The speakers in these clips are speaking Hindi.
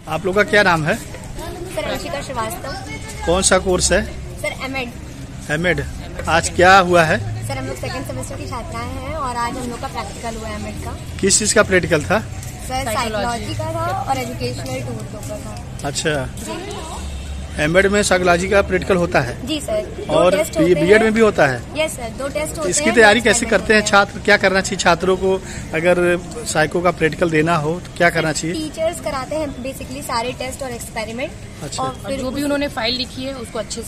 आप लोग का क्या नाम है? सर अंशिका श्रीवास्तव। कौन सा कोर्स है? Sir MEd. एमएड। आज क्या हुआ है? सर हम लोग सेकंड सेमेस्टर की छात्राएं हैं और आज हम लोग का प्रैक्टिकल हुआ है एमएड का। किस चीज का प्रैक्टिकल था? सर साइकोलॉजी का था और एजुकेशनल टूर के ऊपर था। अच्छा, एमएड में साइकोलॉजी का प्रैक्टिकल होता है? जी सर। और ये बीएड में भी होता है? यस सर, 2 टेस्ट होते हैं। इसकी तैयारी कैसे करते हैं छात्र? क्या करना चाहिए छात्रों को अगर साइको का प्रैक्टिकल देना हो तो क्या करना चाहिए? टीचर्स कराते हैं बेसिकली सारे टेस्ट और एक्सपेरिमेंट। अच्छा। और फिर जो भी उन्होंने फाइल लिखी है उसको अच्छी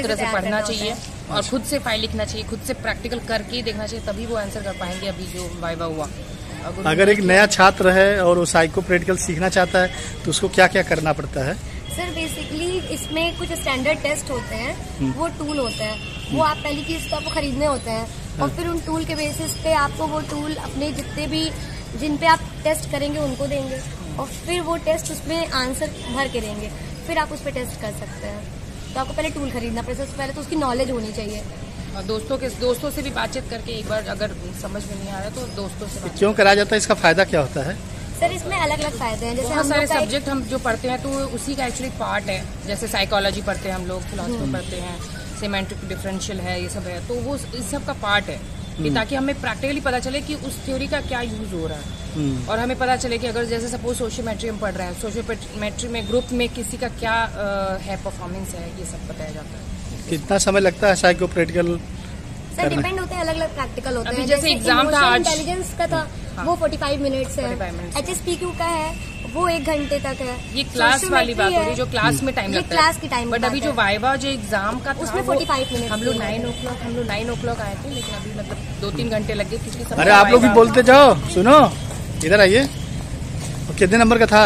तरह से पढ़ना चाहिए और खुद से फाइल लिखना चाहिए, खुद से प्रैक्टिकल करके देखना चाहिए, तभी वो आंसर कर पाएंगे। अभी जो वाइवा हुआ, अगर एक नया छात्र है और वो साइको प्रैक्टिकल सीखना चाहता है तो उसको क्या क्या करना पड़ता है? सर बेसिकली इसमें कुछ स्टैंडर्ड टेस्ट होते हैं, वो टूल होते हैं, वो आप पहली चीज तो आपको खरीदने होते हैं और फिर उन टूल के बेसिस पे आपको वो टूल अपने जितने भी जिन पे आप टेस्ट करेंगे उनको देंगे और फिर वो टेस्ट उसमें आंसर भर के देंगे, फिर आप उस पर टेस्ट कर सकते हैं। तो आपको पहले टूल खरीदना पड़ेगा, सबसे पहले तो उसकी नॉलेज होनी चाहिए। और दोस्तों से भी बातचीत करके एक बार अगर समझ में नहीं आ रहा तो दोस्तों से क्यों कराया जाता है? इसका फायदा क्या होता है? सर इसमें अलग अलग फायदे हैं, जैसे बहुत सारे सब्जेक्ट हम जो पढ़ते हैं तो उसी का एक्चुअली पार्ट है। जैसे साइकोलॉजी पढ़ते हैं हम लोग, फिलॉसफी पढ़ते हैं, सेमेंटिक डिफरेंशियल है, ये सब है, तो वो इस सब का पार्ट है कि ताकि हमें प्रैक्टिकली पता चले कि उस थ्योरी का क्या यूज हो रहा है और हमें पता चले कि अगर जैसे सपोज सोशियोमेट्री हम पढ़ रहे हैं, सोशियोमेट्री में ग्रुप में किसी का क्या है परफॉर्मेंस है, ये सब बताया जाता है। कितना समय लगता है साइको प्रैक्टिकल? सर डिपेंड होते हैं, अलग अलग प्रैक्टिकल होते हैं। जैसे एग्जाम था आज, इंटेलिजेंस का था वो 45 मिनट्स है, HSPQ का है वो 1 घंटे तक है। ये क्लास वाली बात हो रही है जो क्लास में टाइम लगता है, क्लास की टाइम। बट अभी जो वाइवा जो एग्जाम का था उसमें 45 मिनट। हम लोग 9 o'clock आए थे, लेकिन अभी मतलब 2-3 घंटे लगे क्योंकि अरे आप लोग भी बोलते जाओ, सुनो इधर आइए। कितने नंबर का था?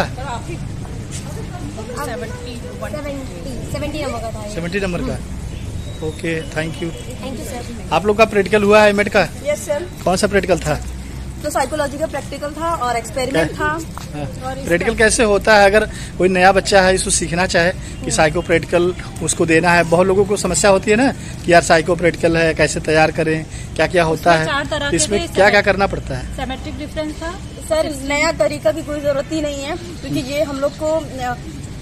70 नंबर का। Okay, thank you sir. आप लोग का प्रैक्टिकल हुआ है एमएड का? Yes sir. कौन सा प्रैक्टिकल था? तो साइकोलॉजी का प्रैक्टिकल था और एक्सपेरिमेंट था। प्रैक्टिकल कैसे होता है? अगर कोई नया बच्चा है इसको सीखना चाहे कि साइको प्रैक्टिकल उसको देना है, बहुत लोगों को समस्या होती है ना कि यार साइको प्रैक्टिकल है, कैसे तैयार करें, क्या क्या होता है, इसमें क्या क्या करना पड़ता है? सेमेट्रिक डिफरेंस था सर। नया तरीका की कोई जरूरत ही नहीं है क्योंकि ये हम लोग को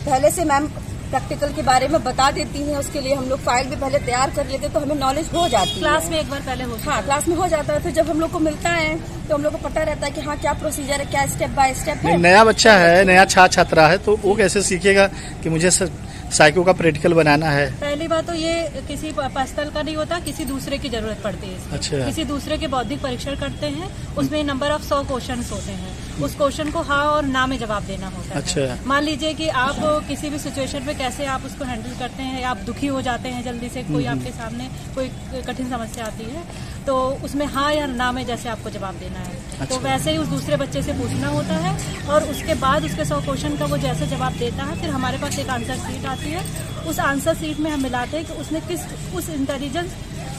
पहले से मैम प्रैक्टिकल के बारे में बता देती हैं। उसके लिए हम लोग फाइल भी पहले तैयार कर लेते तो हमें नॉलेज हो जाती है। क्लास में एक बार पहले हाँ, क्लास में हो जाता है। तो जब हम लोग को मिलता है तो हम लोग को पता रहता है कि हाँ क्या प्रोसीजर है, क्या स्टेप बाय स्टेप है। नया बच्चा है, नया छात्रा है तो वो कैसे सीखेगा कि मुझे साइको का प्रैक्टिकल बनाना है? पहली बात तो ये किसी पर्सनल का नहीं होता, किसी दूसरे की जरूरत पड़ती है। अच्छा। किसी दूसरे के बौद्धिक परीक्षण करते हैं, उसमें नंबर ऑफ 100 क्वेश्चन होते हैं, उस क्वेश्चन को हाँ और ना में जवाब देना होता है। अच्छा। मान लीजिए कि आप किसी भी सिचुएशन में कैसे आप उसको हैंडल करते हैं, आप दुखी हो जाते हैं जल्दी से, कोई आपके सामने कोई कठिन समस्या आती है तो उसमें हाँ या ना में जैसे आपको जवाब देना है। अच्छा। तो वैसे ही उस दूसरे बच्चे से पूछना होता है और उसके बाद उसके 100 क्वेश्चन का वो जैसे जवाब देता है फिर हमारे पास एक आंसर शीट आती है। उस आंसर शीट में हम मिलाते हैं कि उसने उस इंटेलिजेंस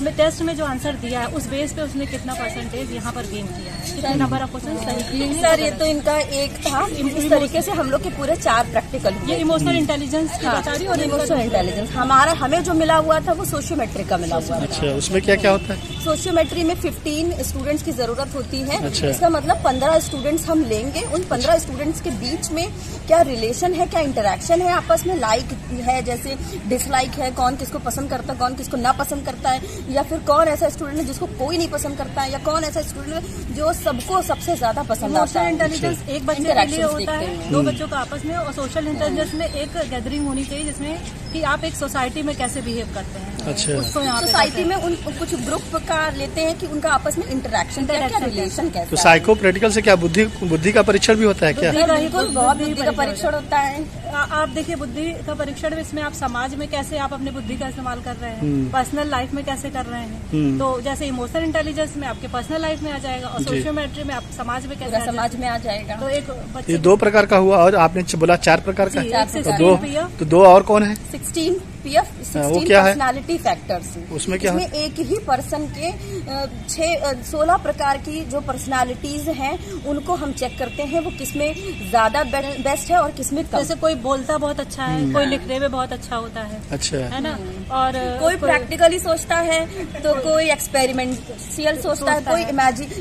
में टेस्ट में जो आंसर दिया है उस बेस पे उसने कितना परसेंटेज यहाँ पर गेन किया है, कितने नंबर ऑफ क्वेश्चन सही किए हैं। सर ये तो इनका एक था। इस तरीके से हम लोग के पूरे 4 प्रैक्टिकल ये इमोशनल इंटेलिजेंस की बता रही और इमोशनल इंटेलिजेंस हमें जो मिला हुआ था वो सोशियोमेट्री का मिला हुआ था। अच्छा, उसमें क्या क्या होता है? सोशियोमेट्री में 15 स्टूडेंट्स की जरूरत होती है। अच्छा। इसका मतलब 15 स्टूडेंट्स हम लेंगे। उन 15 स्टूडेंट्स के बीच में क्या रिलेशन है, क्या इंटरेक्शन है आपस में, लाइक है जैसे डिसलाइक है, कौन किसको पसंद करता है, कौन किसको ना पसंद करता है, या फिर कौन ऐसा स्टूडेंट है जिसको कोई नहीं पसंद करता है, या कौन ऐसा स्टूडेंट है जो सबको सबसे ज्यादा पसंद आता है। इंटेलिजेंस एक बच्चे के लिए होता है, 2 बच्चों का आपस में, और सोशल इंटेलिजेंस में एक गैदरिंग होनी चाहिए जिसमें कि आप एक सोसाइटी में कैसे बिहेव करते हैं। अच्छा। उसको यहाँ सोसाइटी में उन कुछ ग्रुप का लेते हैं कि उनका आपस में इंटरेक्शन क्या, क्या रिलेशन कैसा। तो साइको प्रैक्टिकल से क्या बुद्धि का परीक्षण भी होता है क्या? बिल्कुल, बहुत बुद्धि का परीक्षण होता है। आप देखिए बुद्धि का परीक्षण में इसमें आप समाज में कैसे आप अपनी बुद्धि का इस्तेमाल कर रहे हैं, पर्सनल लाइफ में कैसे कर रहे हैं। तो जैसे इमोशनल इंटेलिजेंस में आपके पर्सनल लाइफ में आ जाएगा और सोशियोमेट्री में आप समाज में कैसे समाज में आ जाएगा। तो एक ये 2 प्रकार का हुआ और आपने बोला 4 प्रकार का। तो 2 और कौन है? 16 PF, 16 पर्सनालिटी फैक्टर्स। उसमें क्या है? एक ही पर्सन के 16 प्रकार की जो पर्सनालिटीज हैं उनको हम चेक करते हैं वो किसमें ज्यादा बेस्ट है और किसमें कम। जैसे कोई बोलता बहुत अच्छा है, कोई लिखने में बहुत अच्छा होता है। अच्छा, है ना। और कोई प्रैक्टिकली सोचता है तो कोई एक्सपेरिमेंशियल सोचता है, कोई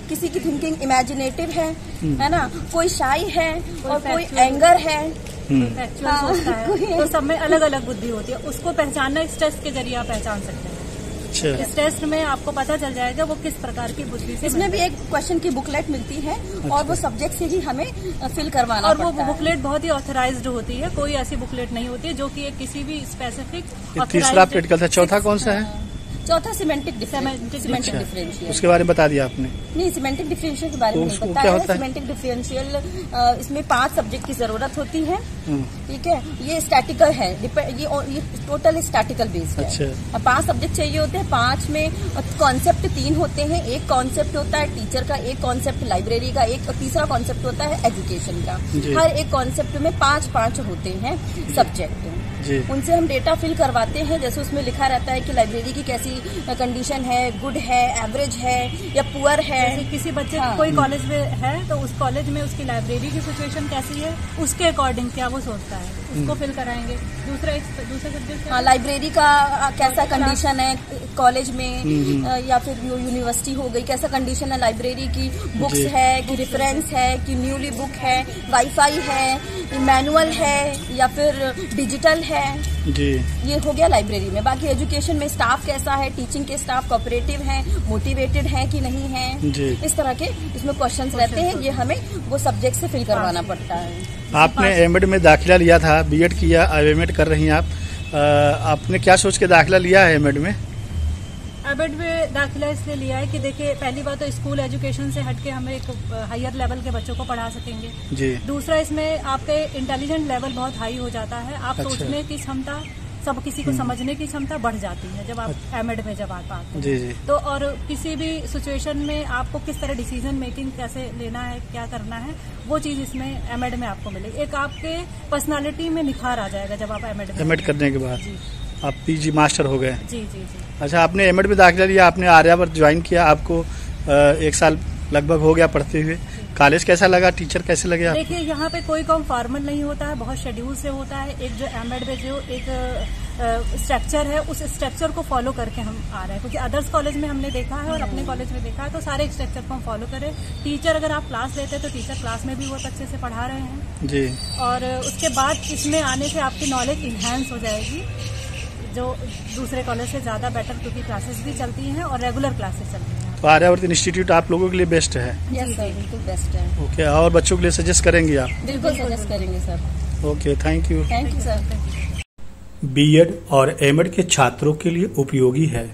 किसी की थिंकिंग इमेजिनेटिव है ना, कोई शाई है और कोई एंगर है, एक्चुअल सोचता है, तो सब में अलग अलग बुद्धि होती है। उसको पहचानना इस टेस्ट के जरिए आप पहचान सकते हैं। अच्छा। इस टेस्ट में आपको पता चल जाएगा वो किस प्रकार की बुद्धि से। इसमें भी एक क्वेश्चन की बुकलेट मिलती है और वो सब्जेक्ट से ही हमें फिल करवाना और पड़ता वो बुकलेट बहुत ही ऑथराइज्ड होती है, कोई ऐसी बुकलेट नहीं होती है जो कि किसी भी स्पेसिफिक। तीसरा प्रैक्टिकल था, चौथा कौन सा है? चौथा सिमेंटिक डिफरेंशियल। उसके बारे में बता दिया आपने? नहीं, सिमेंटिक डिफरेंशियल के बारे में नहीं पता है। सिमेंटिक डिफरेंशियल इसमें 5 सब्जेक्ट की जरूरत होती है। ठीक है, ये स्टैटिकल है, ये टोटल स्टैटिकल बेस्ड है। अच्छा। 5 सब्जेक्ट चाहिए होते हैं। 5 में कॉन्सेप्ट 3 होते हैं। एक कॉन्सेप्ट होता है टीचर का, एक कॉन्सेप्ट लाइब्रेरी का, एक तीसरा कॉन्सेप्ट होता है एजुकेशन का। हर एक कॉन्सेप्ट में 5-5 होते हैं सब्जेक्ट। उनसे हम डेटा फिल करवाते हैं, जैसे उसमें लिखा रहता है कि लाइब्रेरी की कैसी कंडीशन है, गुड है, एवरेज है या पुअर है। किसी बच्चे कोई कॉलेज में है तो उस कॉलेज में उसकी लाइब्रेरी की सिचुएशन कैसी है, उसके अकॉर्डिंग क्या वो सोचता है, उसको फिल कराएंगे। दूसरे सब्जेक्ट, हाँ, लाइब्रेरी का कैसा कंडीशन है कॉलेज में, या फिर यूनिवर्सिटी हो गई, कैसा कंडीशन है लाइब्रेरी की, बुक्स है कि रेफरेंस है कि न्यूली बुक है, वाईफाई है, मैनुअल है या फिर डिजिटल है जी। ये हो गया लाइब्रेरी में। बाकी एजुकेशन में स्टाफ कैसा है, टीचिंग के स्टाफ कोऑपरेटिव है, मोटिवेटेड है कि नहीं है, इस तरह के इसमें क्वेश्चंस रहते हैं। ये हमें वो सब्जेक्ट से फिल करवाना पड़ता है। आपने एमएड में दाखिला लिया था, बीएड किया, एमएड कर रही हैं आप। आपने क्या सोच के दाखिला लिया है एमएड में? एमएड में दाखिला इसलिए लिया है कि देखिए, पहली बात तो स्कूल एजुकेशन से हटके हम एक हायर लेवल के बच्चों को पढ़ा सकेंगे जी। दूसरा, इसमें आपके इंटेलिजेंट लेवल बहुत हाई हो जाता है। आप सोचने की क्षमता, सब किसी को समझने की क्षमता बढ़ जाती है जब आप एमएड में जब आप आते हैं जी। तो। और किसी भी सिचुएशन में आपको किस तरह डिसीजन मेकिंग कैसे लेना है, क्या करना है, वो चीज इसमें एमएड में आपको मिलेगी। एक आपके पर्सनालिटी में निखार आ जाएगा जब आप एमएड करने के बाद आप पीजी मास्टर हो गए। जी जी जी। अच्छा, आपने एमएड में दाखिला लिया, आपने आर्यावर्त ज्वाइन किया, आपको 1 साल लगभग हो गया पढ़ते हुए। कॉलेज कैसा लगा, टीचर कैसे लगे आपको? देखिए, यहाँ पे कोई काम फॉर्मल नहीं होता है, बहुत शेड्यूल से होता है। एक जो एमएड में जो एक स्ट्रक्चर है, उस स्ट्रक्चर को फॉलो करके हम आ रहे हैं, क्योंकि अदर्स कॉलेज में हमने देखा है और अपने कॉलेज में देखा है, तो सारे स्ट्रक्चर को हम फॉलो करें। टीचर अगर आप क्लास लेते हैं तो टीचर क्लास में भी बहुत अच्छे से पढ़ा रहे हैं जी। और उसके बाद इसमें आने से आपकी नॉलेज इन्हांस हो जाएगी, जो दूसरे कॉलेज से ज्यादा बेटर, क्योंकि क्लासेस भी चलती हैं और रेगुलर क्लासेस चलती हैं। तो आर्यावर्त इंस्टीट्यूट आप लोगों के लिए बेस्ट है? यस सर, बिल्कुल बेस्ट है। ओके, और बच्चों के लिए सजेस्ट करेंगे आप? बिल्कुल सजेस्ट करेंगे sir. Okay, thank you. Thank you sir. BEd और एमएड के छात्रों के लिए उपयोगी है